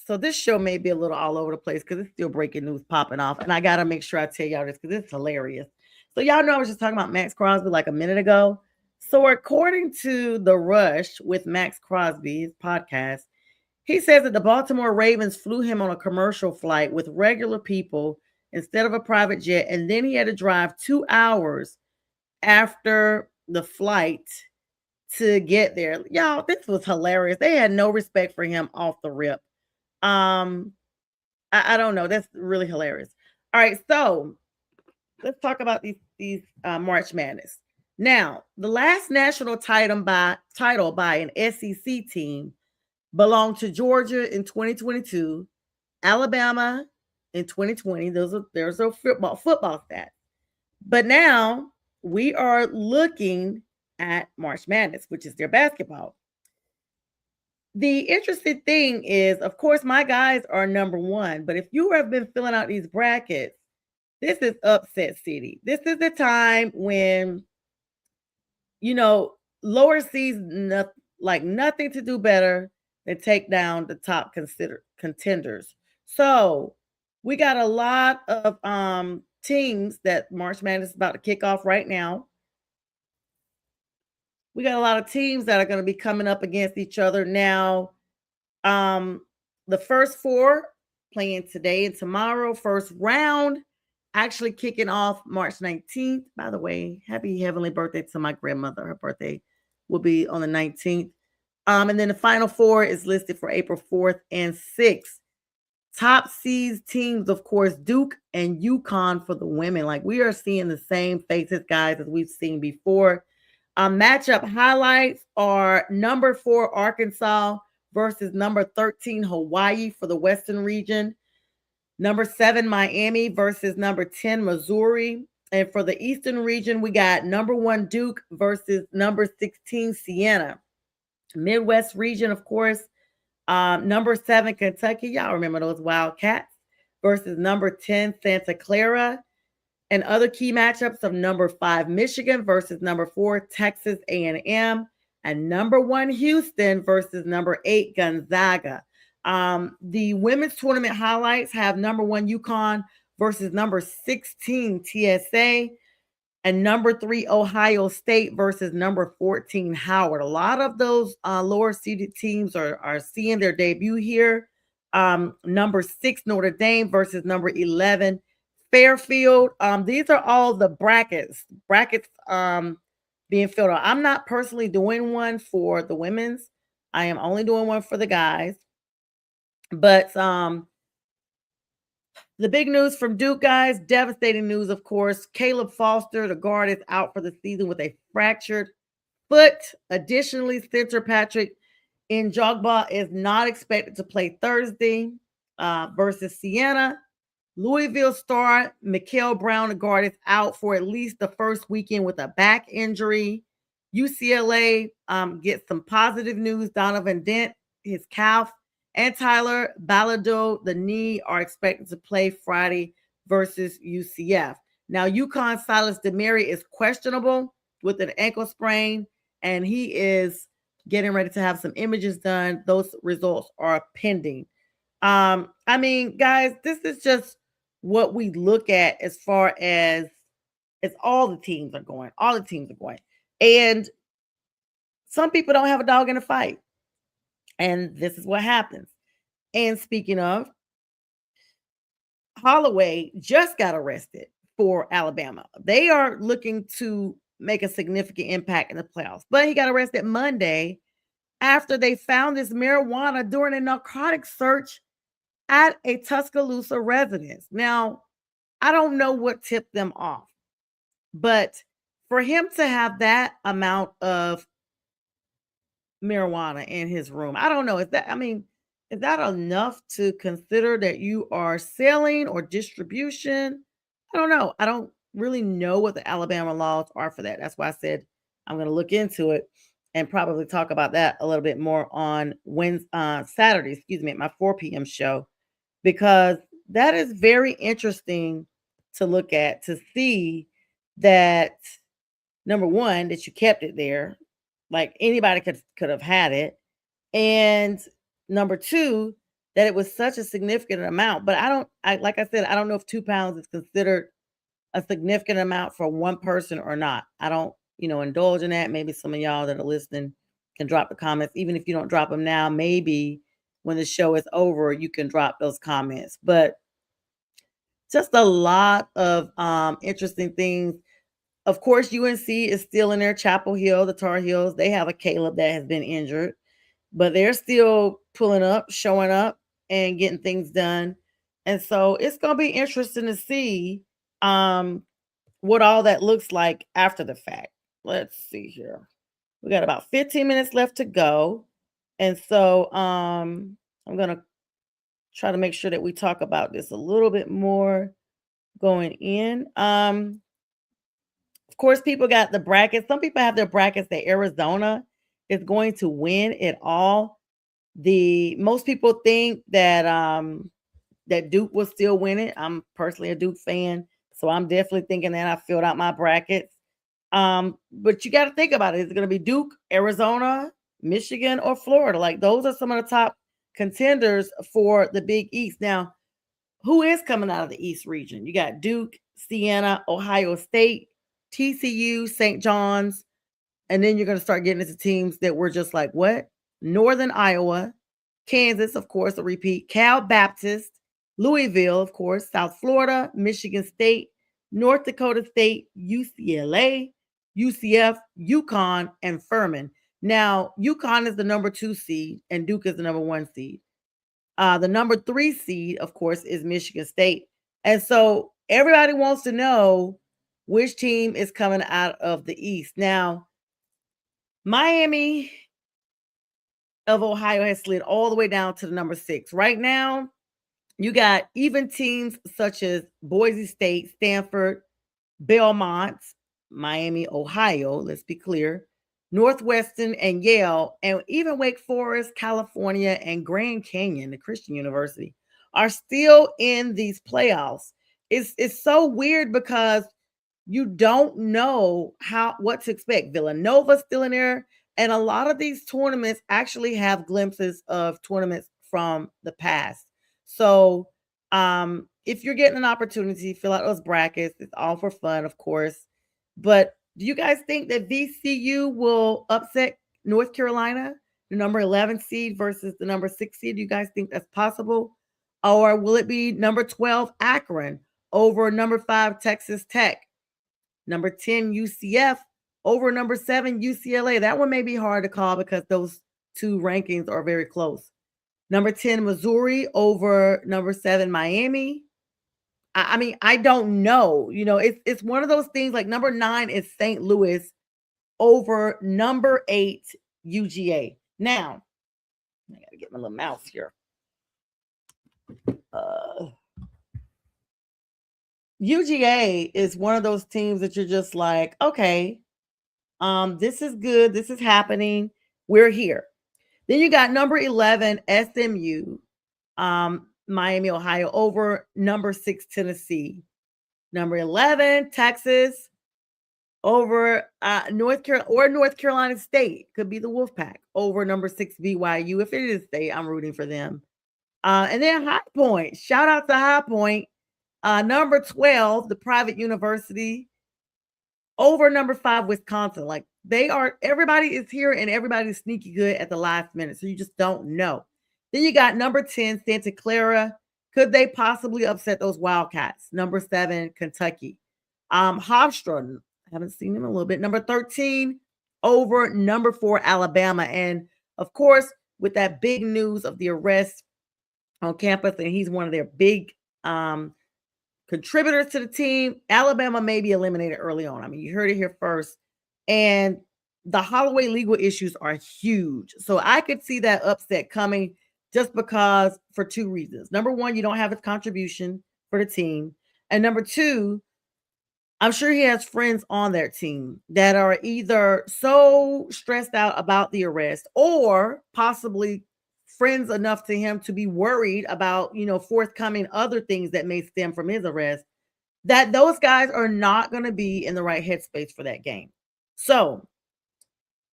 So this show may be a little all over the place because it's still breaking news popping off, and I gotta make sure I tell y'all this because it's hilarious. So y'all know I was just talking about Max Crosby like a minute ago. So according to The Rush with Max Crosby, his podcast, he says that the Baltimore Ravens flew him on a commercial flight with regular people instead of a private jet, and then he had to drive 2 hours after the flight to get there. Y'all, this was hilarious. They had no respect for him off the rip. Um, I don't know. That's really hilarious. All right, so let's talk about these March Madness. Now, the last national title by an SEC team belonged to Georgia in 2022, Alabama in 2020. There's a football stat. But now we are looking at March Madness, which is their basketball. The interesting thing is, of course, my guys are number one, but if you have been filling out these brackets, this is upset city. This is the time when, you know, lower seeds like nothing to do better than take down the top contenders. So we got a lot of teams that March Madness is about to kick off right now. We got a lot of teams that are going to be coming up against each other now. The first four playing today and tomorrow, first round actually kicking off March 19th. By the way, happy heavenly birthday to my grandmother. Her birthday will be on the 19th. And then the final four is listed for April 4th and 6th. Top seeds teams, of course, Duke and UConn for the women. Like we are seeing the same faces, guys, as we've seen before. Matchup highlights are number 4 Arkansas versus number 13 Hawaii for the Western region. Number 7 Miami versus number 10 Missouri. And for the Eastern region, we got number 1 Duke versus number 16 Siena. Midwest region, of course, number 7 Kentucky. Y'all remember those Wildcats versus number 10 Santa Clara. And other key matchups of number 5 Michigan versus number 4 Texas A&M, and number 1 Houston versus number 8 Gonzaga. The women's tournament highlights have number 1 UConn versus number 16 TSA, and number 3 Ohio State versus number 14 Howard. A lot of those lower seeded teams are seeing their debut here. Number 6 Notre Dame versus number 11 Fairfield. These are all the brackets being filled out. I'm not personally doing one for the women's. I am only doing one for the guys. But the big news from Duke, guys, devastating news, of course. Caleb Foster, the guard, is out for the season with a fractured foot. Additionally, center Patrick Njogba is not expected to play Thursday versus Siena. Louisville star Mikael Brown, the guard, is out for at least the first weekend with a back injury. UCLA gets some positive news. Donovan Dent, his calf, and Tyler Balado, the knee, are expected to play Friday versus UCF. Now, UConn Silas DeMary is questionable with an ankle sprain, and he is getting ready to have some images done. Those results are pending. I mean, guys, this is just what we look at as far as all the teams are going. All the teams are going. And some people don't have a dog in the fight. And this is what happens. And speaking of, Holloway just got arrested for Alabama. They are looking to make a significant impact in the playoffs. But he got arrested Monday after they found this marijuana during a narcotic search at a Tuscaloosa residence. Now, I don't know what tipped them off, but for him to have that amount of marijuana in his room, I don't know. Is that enough to consider that you are selling or distribution? I don't know. I don't really know what the Alabama laws are for that. That's why I said I'm going to look into it and probably talk about that a little bit more on Saturday, at my 4 p.m. show, because that is very interesting to look at, to see that, number one, that you kept it there, like anybody could have had it, and number two, that it was such a significant amount. But I like I said, I don't know if 2 pounds is considered a significant amount for one person or not. I don't, indulge in that. Maybe some of y'all that are listening can drop the comments. Even if you don't drop them now, maybe when the show is over, you can drop those comments. But just a lot of interesting things. Of course, UNC is still in there. Chapel Hill, the Tar Heels, they have a Caleb that has been injured, but they're still pulling up, showing up, and getting things done. And so it's going to be interesting to see what all that looks like after the fact. Let's see here. We got about 15 minutes left to go. And so I'm going to try to make sure that we talk about this a little bit more going in. Of course, people got the brackets. Some people have their brackets that Arizona is going to win it all. Most people think that that Duke will still win it. I'm personally a Duke fan, so I'm definitely thinking that. I filled out my brackets. But you got to think about it. Is it going to be Duke, Arizona, Michigan, or Florida? Like, those are some of the top contenders for the Big East. Now, who is coming out of the East region? You got Duke, Siena, Ohio State, TCU, St. John's, and then you're going to start getting into teams that were just like, what? Northern Iowa, Kansas, of course, a repeat, Cal Baptist, Louisville, of course, South Florida, Michigan State, North Dakota State, UCLA, UCF, UConn, and Furman. Now, UConn is the number 2 seed, and Duke is the number 1 seed. The number 3 seed, of course, is Michigan State. And so everybody wants to know which team is coming out of the East. Now, Miami of Ohio has slid all the way down to the number 6. Right now, you got even teams such as Boise State, Stanford, Belmont, Miami, Ohio, let's be clear, Northwestern and Yale, and even Wake Forest, California, and Grand Canyon, the Christian University, are still in these playoffs. It's so weird because you don't know what to expect. Villanova's still in there, and a lot of these tournaments actually have glimpses of tournaments from the past. So if you're getting an opportunity, fill out those brackets. It's all for fun, of course. But do you guys think that VCU will upset North Carolina, the number 11 seed versus the number 6 seed? Do you guys think that's possible? Or will it be number 12 Akron over number 5 Texas Tech? Number 10 UCF over number 7 UCLA. That one may be hard to call because those two rankings are very close. Number 10 Missouri over number 7 Miami. I mean, I don't know. It's one of those things. Like, number 9 is St. Louis over number 8 UGA. Now, I gotta get my little mouse here. UGA is one of those teams that you're just like, okay, this is good. This is happening. We're here. Then you got number 11 SMU, Miami, Ohio over number 6 Tennessee. Number 11 Texas over North Carolina State. Could be the Wolfpack over number 6 BYU. If it is State, I'm rooting for them. And then High Point. Shout out to High Point. Number 12, the private university, over number 5, Wisconsin. Like, everybody is here and everybody's sneaky good at the last minute. So you just don't know. Then you got number 10, Santa Clara. Could they possibly upset those Wildcats? Number 7, Kentucky. Hofstra, I haven't seen them in a little bit. Number 13 over number 4, Alabama. And of course, with that big news of the arrest on campus, and he's one of their big contributors to the team. Alabama may be eliminated early on. I mean, you heard it here first. And the Holloway legal issues are huge. So I could see that upset coming just because for two reasons. Number one, you don't have his contribution for the team. And number two, I'm sure he has friends on their team that are either so stressed out about the arrest or possibly friends enough to him to be worried about, forthcoming other things that may stem from his arrest, that those guys are not going to be in the right headspace for that game. So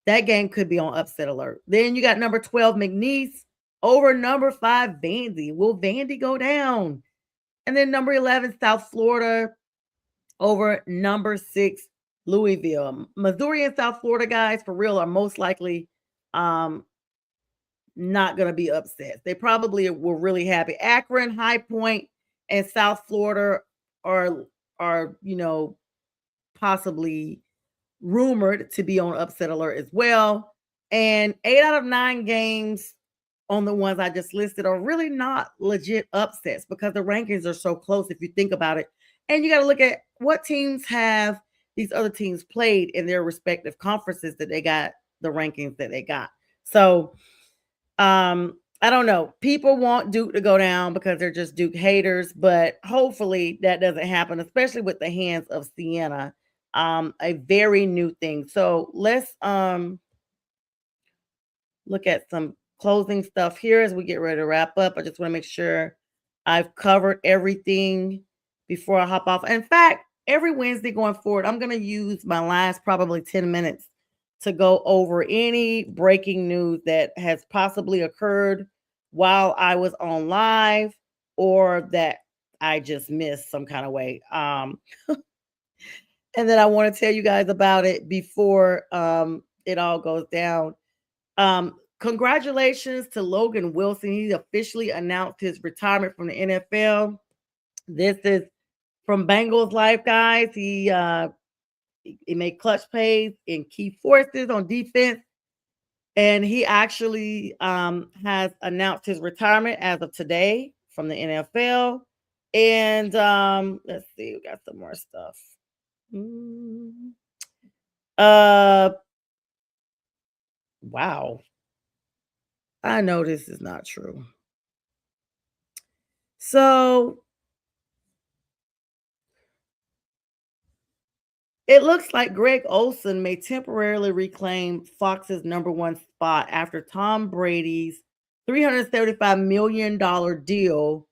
that game could be on upset alert. Then you got number 12, McNeese, over number 5, Vandy. Will Vandy go down? And then number 11, South Florida, over number 6, Louisville. Missouri and South Florida guys, for real, are most likely not going to be upset. They probably were really happy. Akron, High Point, and South Florida are possibly rumored to be on upset alert as well. And 8 out of 9 games on the ones I just listed are really not legit upsets because the rankings are so close if you think about it. And you got to look at what teams have these other teams played in their respective conferences that they got the rankings that they got. So I don't know. People want Duke to go down because they're just Duke haters, but hopefully that doesn't happen, especially with the hands of Sienna. A very new thing. So let's look at some closing stuff here as we get ready to wrap up. I just want to make sure I've covered everything before I hop off. In fact, every Wednesday going forward, I'm going to use my last probably 10 minutes to go over any breaking news that has possibly occurred while I was on live or that I just missed some kind of way. And then I want to tell you guys about it before it all goes down. Congratulations to Logan Wilson. He officially announced his retirement from the NFL. This is from Bengals Life, guys. He made clutch plays in key forces on defense. And he actually has announced his retirement as of today from the NFL. And let's see, we got some more stuff. Wow. I know this is not true. So it looks like Greg Olson may temporarily reclaim Fox's #1 spot after Tom Brady's $375 million deal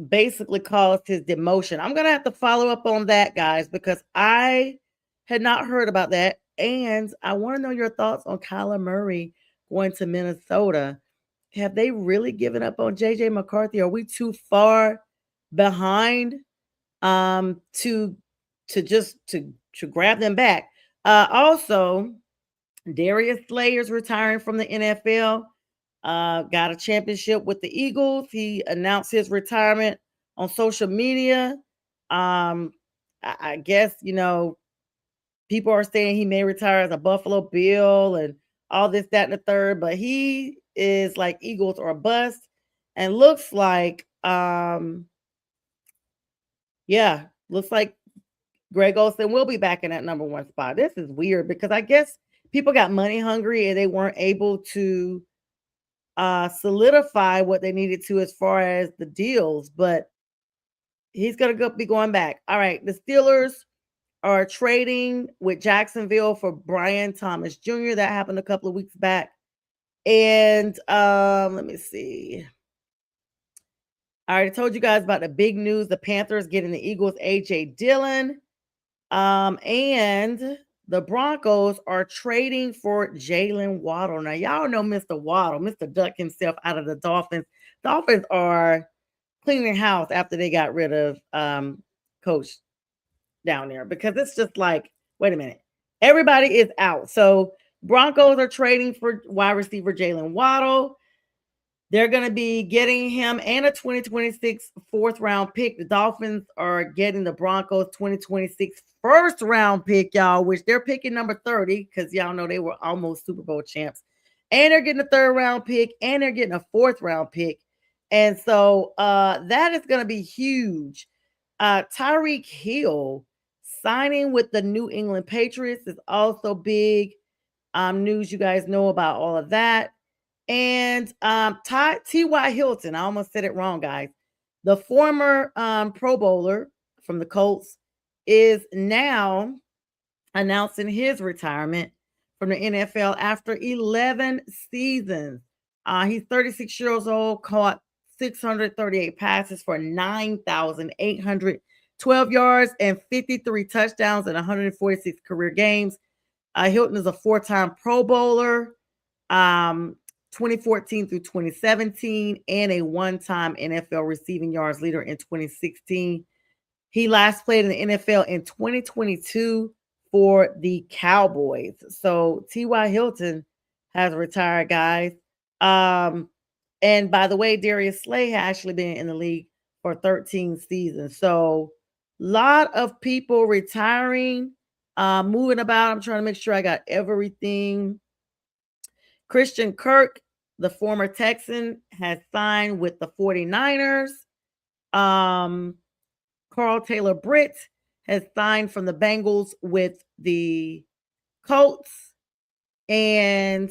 basically caused his demotion. I'm going to have to follow up on that, guys, because I had not heard about that. And I want to know your thoughts on Kyler Murray going to Minnesota. Have they really given up on JJ McCarthy? Are we too far behind to grab them back? Also, Darius Slayer's retiring from the NFL. Got a championship with the Eagles. He announced his retirement on social media. I guess, people are saying he may retire as a Buffalo Bill and all this, that, and the third, but he is like Eagles or a bust and looks like, looks like Greg Olson will be back in that #1 spot. This is weird because I guess people got money hungry and they weren't able to solidify what they needed to as far as the deals, but he's going to be going back. All right. The Steelers are trading with Jacksonville for Brian Thomas Jr. That happened a couple of weeks back. And let me see. I already told you guys about the big news. The Panthers getting the Eagles' A.J. Dillon. And the Broncos are trading for Jalen Waddle. Now, y'all know Mr. Waddle, Mr. Duck himself out of the Dolphins. Dolphins are cleaning house after they got rid of Coach down there because it's just like, wait a minute. Everybody is out. So Broncos are trading for wide receiver Jalen Waddle. They're going to be getting him and a 2026 4th-round pick. The Dolphins are getting the Broncos 2026 1st-round pick, y'all, which they're picking number 30 because y'all know they were almost Super Bowl champs. And they're getting a 3rd-round pick, and they're getting a 4th-round pick. And so that is going to be huge. Tyreek Hill signing with the New England Patriots is also big news. You guys know about all of that. And T.Y. Hilton, I almost said it wrong, guys. The former Pro Bowler from the Colts is now announcing his retirement from the NFL after 11 seasons. He's 36 years old, caught 638 passes for 9,812 yards and 53 touchdowns in 146 career games. Hilton is a four-time Pro Bowler, 2014 through 2017, and a one-time NFL receiving yards leader in 2016. He last played in the NFL in 2022 for the Cowboys. So T.Y. Hilton has retired, guys. And by the way, Darius Slay has actually been in the league for 13 seasons. So a lot of people retiring, moving about. I'm trying to make sure I got everything. Christian Kirk, the former Texan, has signed with the 49ers. Carl Taylor Britt has signed from the Bengals with the Colts. And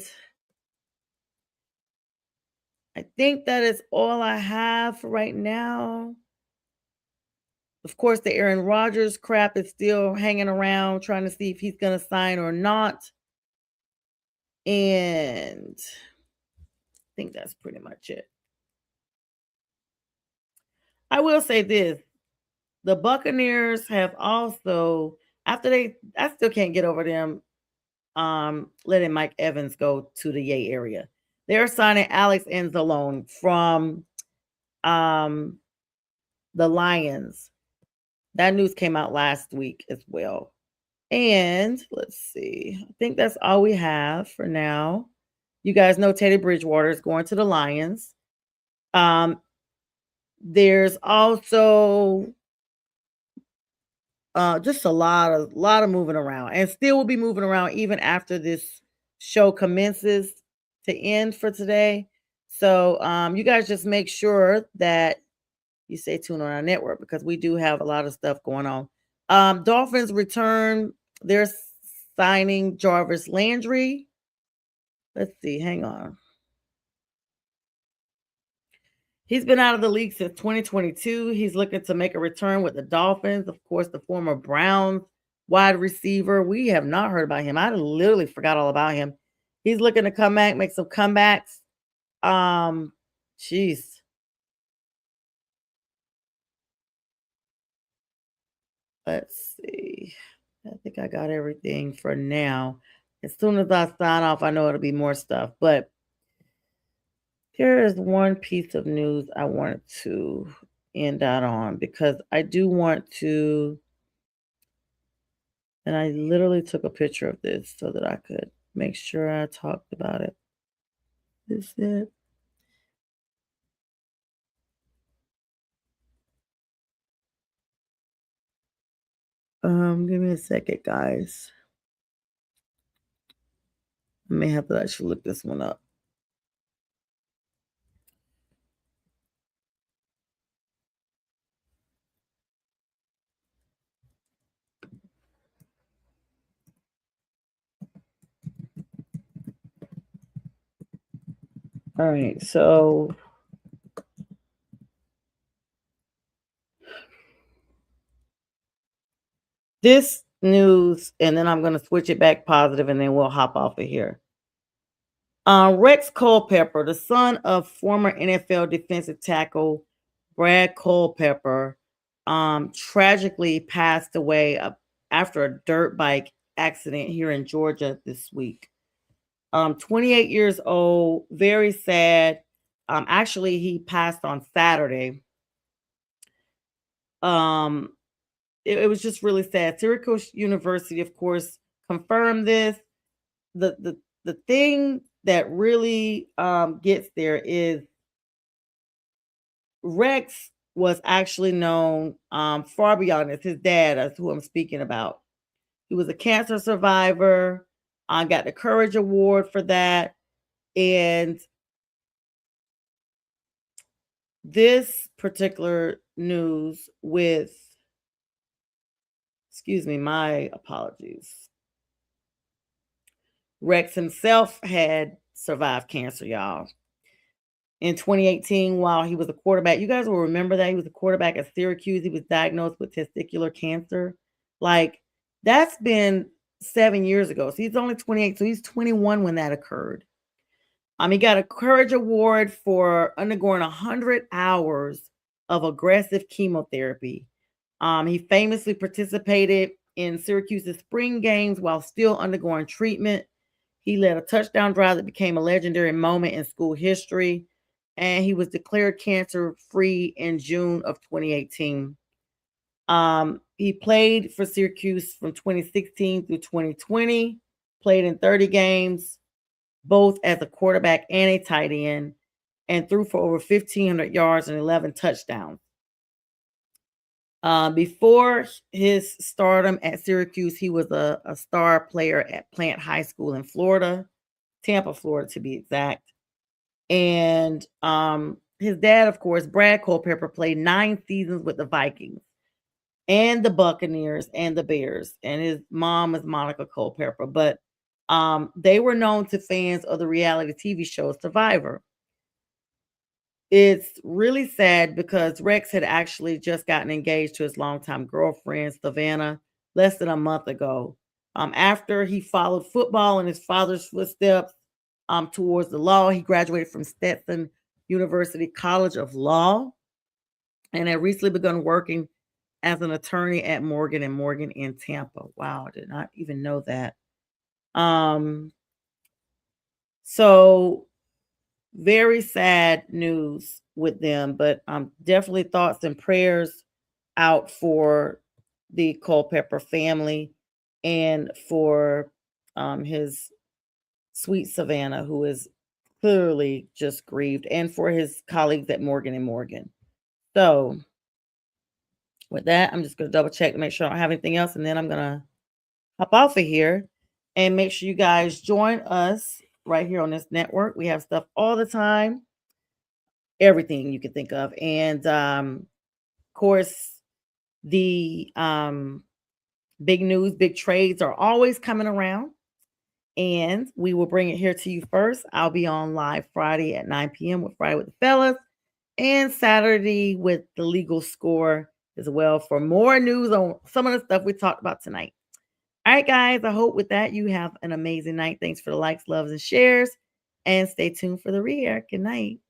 I think that is all I have for right now. Of course, the Aaron Rodgers crap is still hanging around, trying to see if he's going to sign or not. And I think that's pretty much it. I will say this. The Buccaneers have also, I still can't get over them letting Mike Evans go to the Yay area. They're signing Alex Anzalone from the Lions. That news came out last week as well. And let's see. I think that's all we have for now. You guys know Teddy Bridgewater is going to the Lions. There's also just a lot of moving around, and still will be moving around even after this show commences to end for today. So you guys just make sure that you stay tuned on our network because we do have a lot of stuff going on. Dolphins return. They're signing Jarvis Landry. Let's see. Hang on. He's been out of the league since 2022. He's looking to make a return with the Dolphins. Of course, the former Browns wide receiver. We have not heard about him. I literally forgot all about him. He's looking to come back, make some comebacks. Jeez. Let's see. I think I got everything for now. As soon as I sign off, I know it'll be more stuff. But here is one piece of news I wanted to end out on because I do want to, and I literally took a picture of this so that I could make sure I talked about it. This is it. Give me a second, guys. I may have to actually look this one up. All right, so this news, and then I'm going to switch it back positive, and then we'll hop off of here. Rex Culpepper, the son of former NFL defensive tackle Brad Culpepper, tragically passed away after a dirt bike accident here in Georgia this week. 28 years old, very sad. Actually, he passed on Saturday. It was just really sad. Syracuse University, of course, confirmed this. The thing that really gets there is Rex was actually known far beyond this. His dad is who I'm speaking about. He was a cancer survivor. Got the Courage Award for that. And this particular news with, excuse me, my apologies. Rex himself had survived cancer, y'all. In 2018, while he was a quarterback, you guys will remember that he was a quarterback at Syracuse. He was diagnosed with testicular cancer. Like, that's been 7 years ago. So he's only 28. So he's 21 when that occurred. He got a Courage Award for undergoing 100 hours of aggressive chemotherapy. He famously participated in Syracuse's spring games while still undergoing treatment. He led a touchdown drive that became a legendary moment in school history, and he was declared cancer-free in June of 2018. He played for Syracuse from 2016 through 2020, played in 30 games, both as a quarterback and a tight end, and threw for over 1,500 yards and 11 touchdowns. Before his stardom at Syracuse, he was a star player at Plant High School in Florida, Tampa, Florida to be exact. And his dad, of course, Brad Culpepper, played 9 seasons with the Vikings and the Buccaneers and the Bears. And his mom was Monica Culpepper. But they were known to fans of the reality TV show Survivor. It's really sad because Rex had actually just gotten engaged to his longtime girlfriend, Savannah, less than a month ago. After he followed football in his father's footsteps towards the law, he graduated from Stetson University College of Law and had recently begun working as an attorney at Morgan & Morgan in Tampa. Wow, I did not even know that. So very sad news with them, but definitely thoughts and prayers out for the Culpepper family and for his sweet Savannah, who is clearly just grieved, and for his colleagues at Morgan & Morgan. So with that, I'm just going to double check to make sure I don't have anything else, and then I'm going to hop off of here and make sure you guys join us right here on this network. We have stuff all the time, everything you can think of. And of course, the big news, big trades are always coming around. And we will bring it here to you first. I'll be on live Friday at 9 p.m. with Friday with the Fellas and Saturday with the Legal Score as well for more news on some of the stuff we talked about tonight. All right, guys, I hope with that you have an amazing night. Thanks for the likes, loves, and shares. And stay tuned for the re-air. Good night.